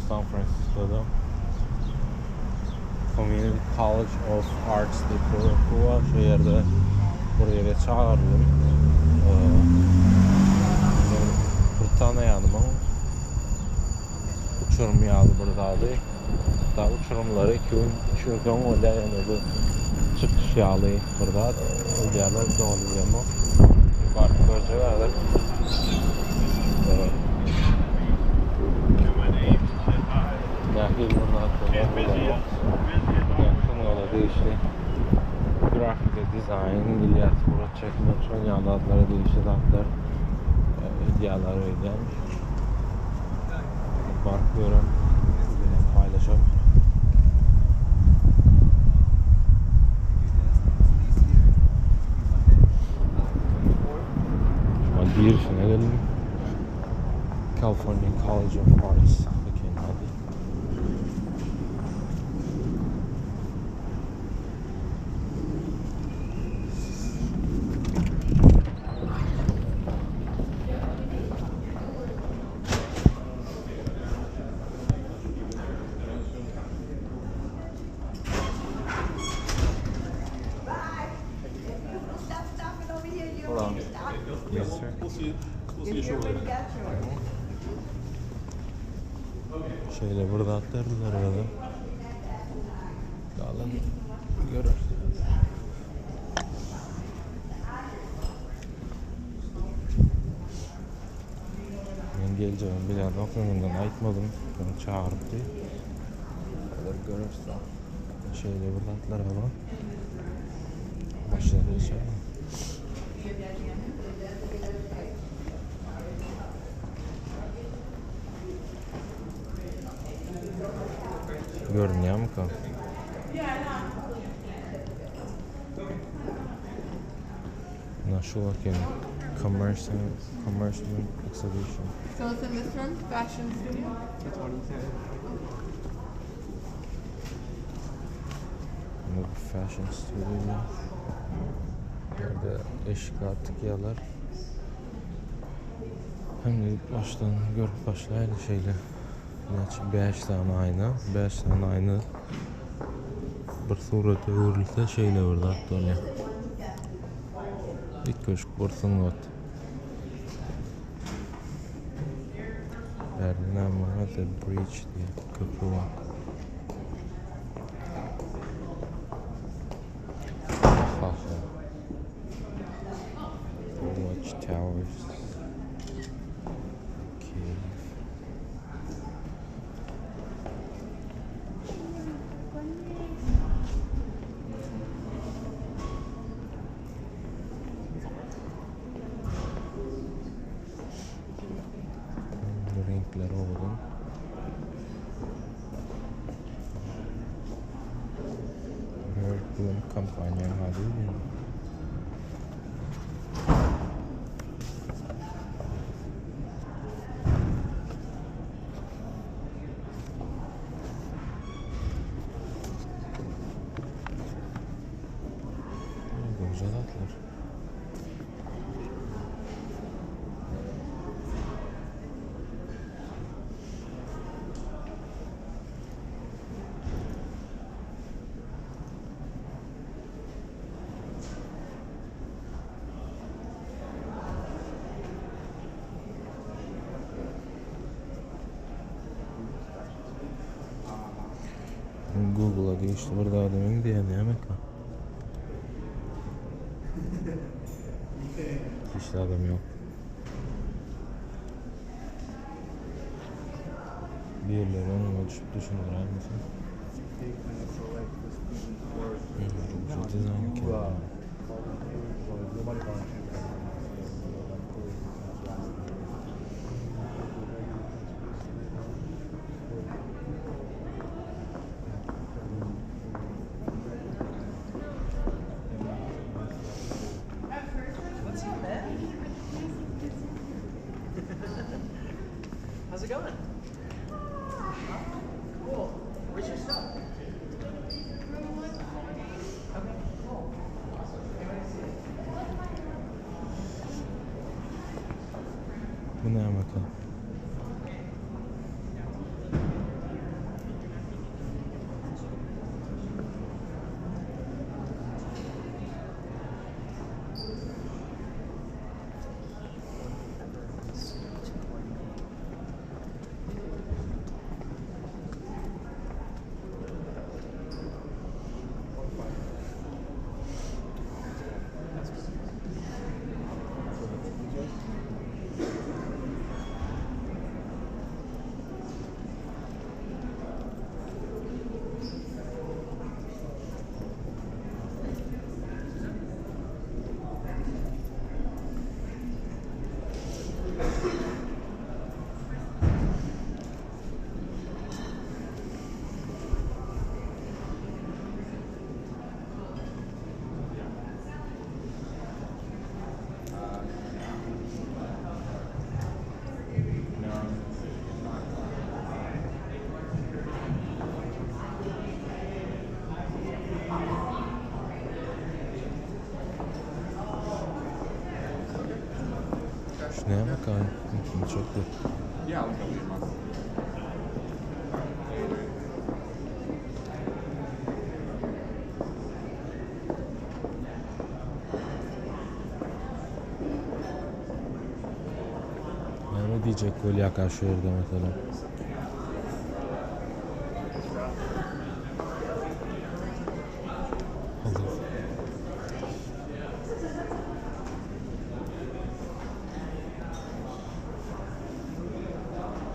San Francisco'da. Community College of Arts diye bir okul var. Şu yerde buraya da çağırdım. Britanya'nın uçurum yağdı buradaydı. Hatta uçurumları 2010 oldu yani bu çıkış yağlı burada. O yerler doğruyor mu? Var göreceğiz. Dahil bundan sonra şunlara değişti. Grafik ve dizayn, İlyas Murat Çekmek, son yanlarlara değişti adlar. Hediyeler ödeymiş. Bakıyorum, paylaşalım. Şu an girişine geldim. California College of Arts. Yes, sir. We'll see you shortly. Şöyle burada atlardılar arada. Dağılın görürsünüz. Ben geleceğim bir daha aklımdan ayıtmadım. Beni çağırıp diye. Görürsün. Şöyle burada atlar araba. Başladı inşallah. Görünüyor mu ki? Nasıl bakayım? Commercial exhibition. So it's in this room, fashion studio. Fashion studio. Burada eşik artık yalar. Hem de baştan görüp başlayalım şeyle. 5 tane ayna, 5 tane ayna bir surata uğurlasa şeyle burada atlanıyor. İlk köşk bursun var. Berlin Mehmet Bridge diye köprü var. Watch Towers. Renkler oldu. Böyle kampanya hali. Güzel atlar. Google'a geçti burada adamın diye ne yemek var? Hiç de adam yok. Bir yerlere onunla düşüp düşündürer misin? Çok dizayn ki. How's it going? Cool. Where's your stuff? Okay, cool. Bu ne bakalım? Tekneye bakalım. Çok iyi. Yeah, I'll come in. Ne diyecek Kolya karşı orada mesela? Olur.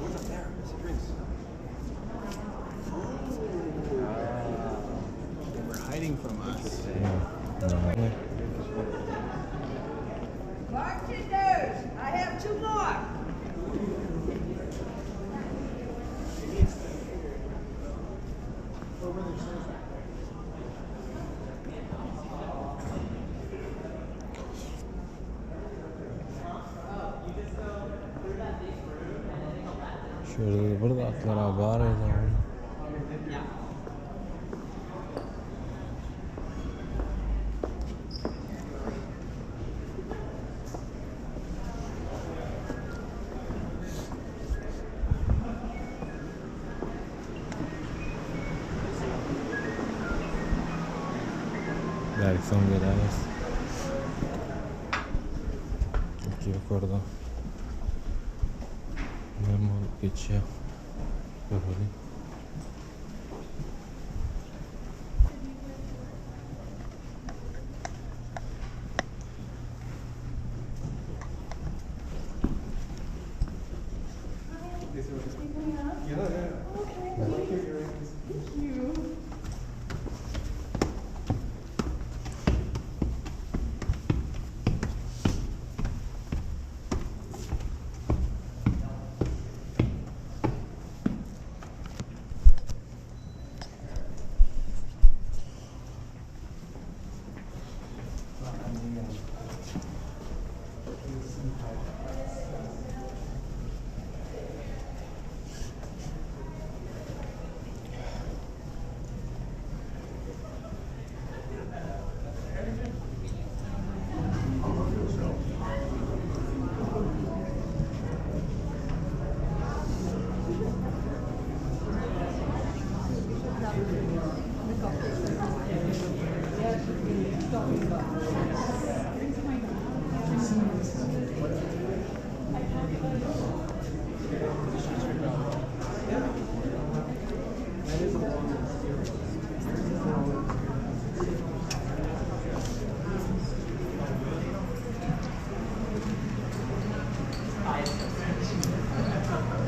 What's up there? It's drinks. They were hiding from us. Ne? Bartenders, I have 2 more. Şöyle burada atlar var ya. Belki son geliriz. İki yukarıda. Memo geçiyor. Böyle.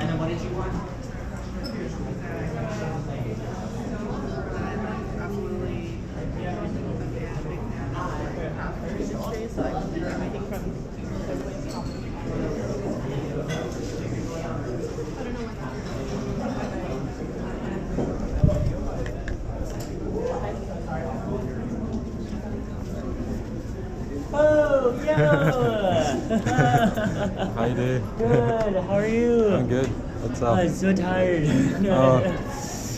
And then what did you want? Absolutely. Yeah. So I can do everything from everybody's company. I don't know what Oh, yo! How you doing? Good, how are you? I'm good. What's up? I'm so tired.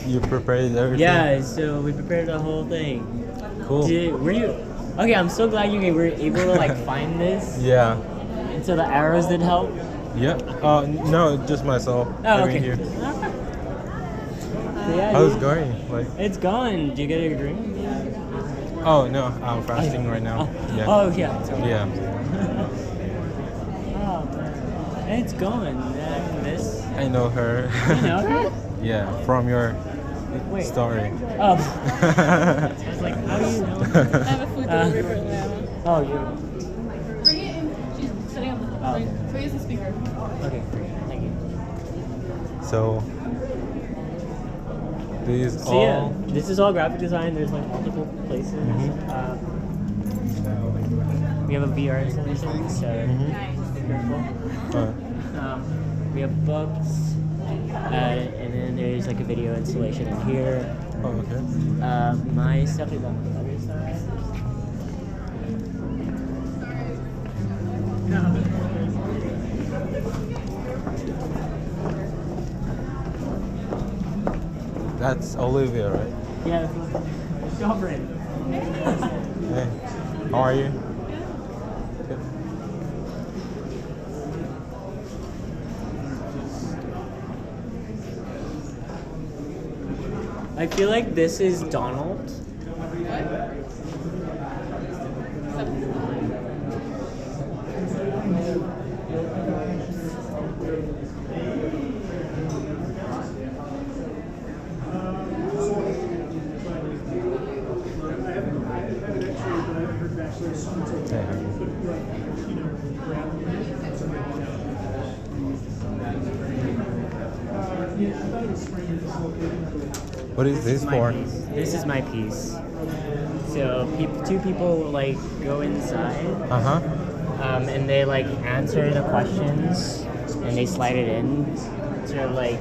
You prepared everything? Yeah, so we prepared the whole thing. Cool. Were you? Okay, I'm so glad you were able to like find this. Yeah. And so the arrows did help. Yeah. No, just myself. Oh, Having okay. Here. So, yeah, How's it dude, going? Like. It's going. Do you get a drink? Oh no, I'm fasting right now. Oh, Yeah. oh yeah. Sorry. Yeah. Oh man, it's going. This. I know her. You know her? Yeah, from your Wait. story. Oh. I was like, how do you know? I have a food delivery for Atlanta. Oh, you. Bring it in. She's setting up the Oh. so use the speaker. Okay, thank you. So these So all. yeah, this is all graphic design. There's like multiple places. We have a VR installation, so be careful. We have books, and then there's like a video installation in here. Oh, okay. My stuff is on the other side. That's Olivia, right? Yeah, that's my girlfriend. Hey, how are you? Good. I feel like this is Donald. What is this for? This is my piece. So two people like go inside, Uh-huh. and they like answer the questions, and they slide it in. Sort of like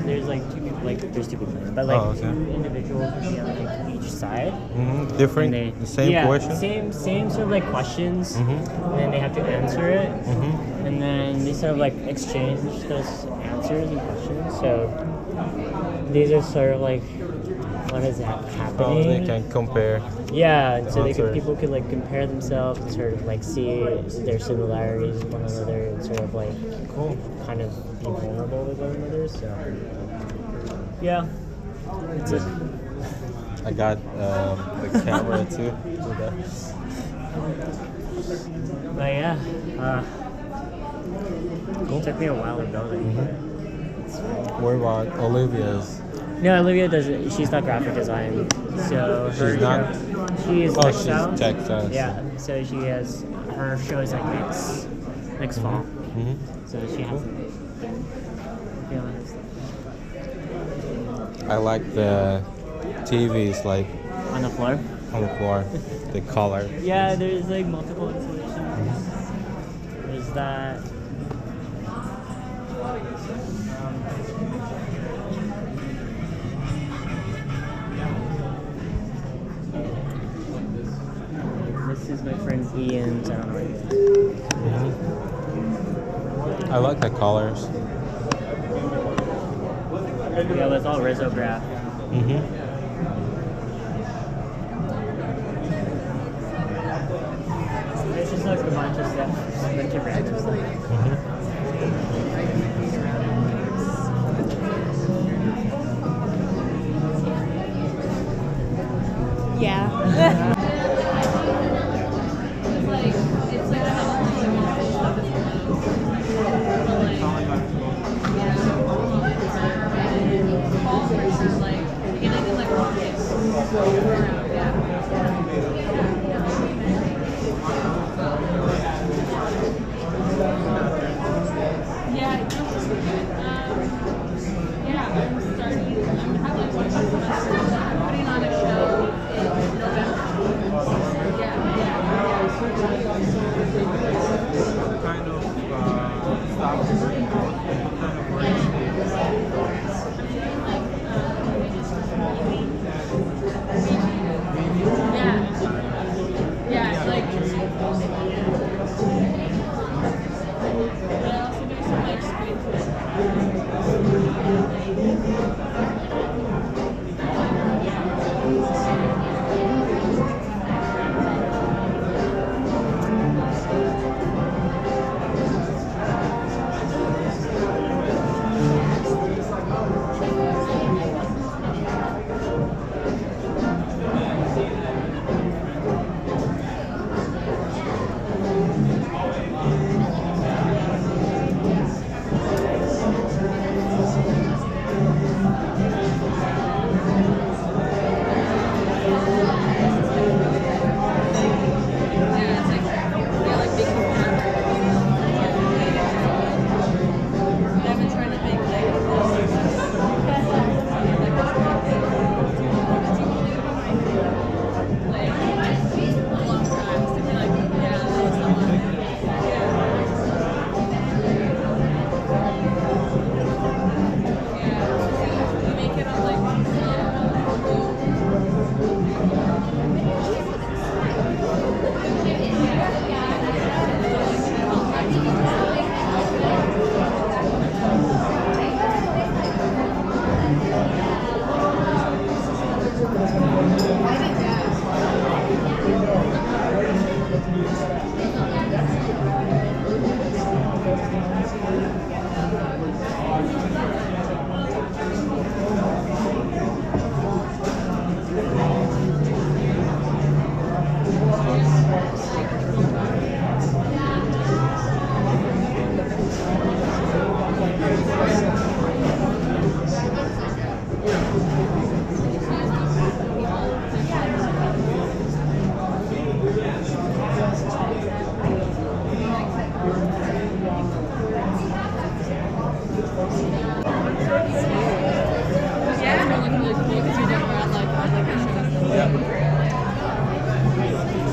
there's like two people, there's two people in it, but like Oh, okay. two individuals would be on like each side. Mm-hmm. Different? And The same yeah, question? Same sort of like questions, Mhm. and then they have to answer it, Mm-hmm. and then they sort of like exchange those answers and questions. So these are sort of like what is Oh, happening. they can compare. Yeah, and so Answers. people could like compare themselves and sort of like see their similarities with one another and sort of like Cool. kind of be vulnerable with one another. So yeah, it's a I got the camera too. but yeah. It took me a while to build it. What about Olivia's? No, Olivia doesn't. She's not graphic design, so her She's not? She is Oh, she's textile. textiles. Yeah, so she has her show is like next fall. Mm-hmm. So she has. Yeah. I like the TVs like On the floor. on the floor, the color. Yeah, there's like multiple installations. There's that. This is my friend Ian's. I don't know what it is. I like the colors. Yeah, that's all risograph. Mm-hmm. It's just like a bunch of stuff, a bunch of random stuff. Yeah.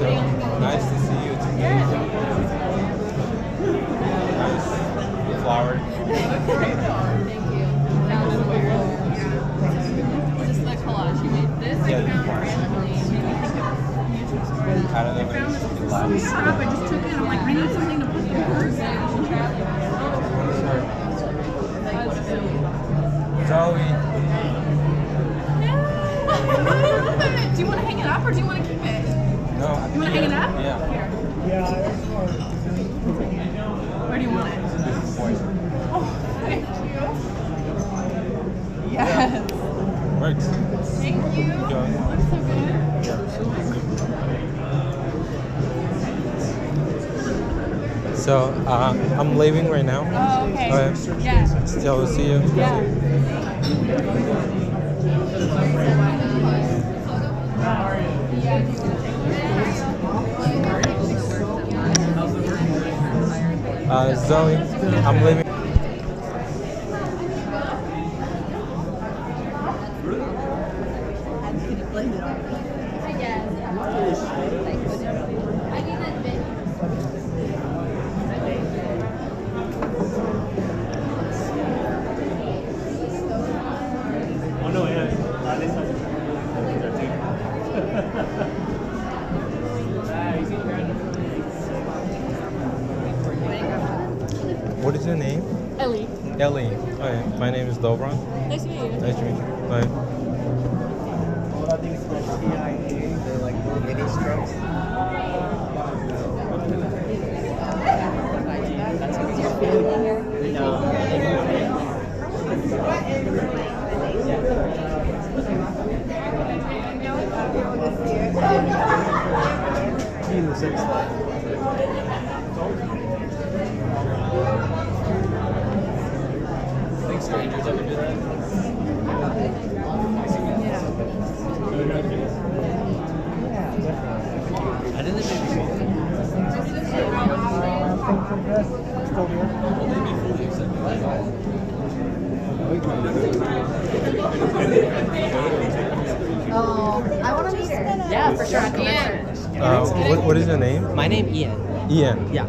So nice to see you too. Nice flower. Just that collage you made. This I Yeah, found randomly. Made me think of YouTube stories. I don't know I found if this it's stuff. live. I just took it. I'm like, I need something to put the birds in. Zoe. Do you want to hang it up or do you want to keep it? No. You want to hang it up? Yeah. Here. Where do you want it? Oh, thank you. Yes. Works. Thank you. Yeah. Looks so good. So I'm leaving right now. Oh, okay. Okay. Yeah. So see you. Yeah. Zoe, I'm leaving. What is your name? Ellie. Ellie. Okay. My name is Dobron. Nice to meet you. Nice to meet you. Bye. What are these called? TIA? They're like little mini strokes. Think strangers ever do that? I didn't think maybe well, maybe fully accepted. Yeah, for sure. What is your name? My name Ian. Ian. Yeah.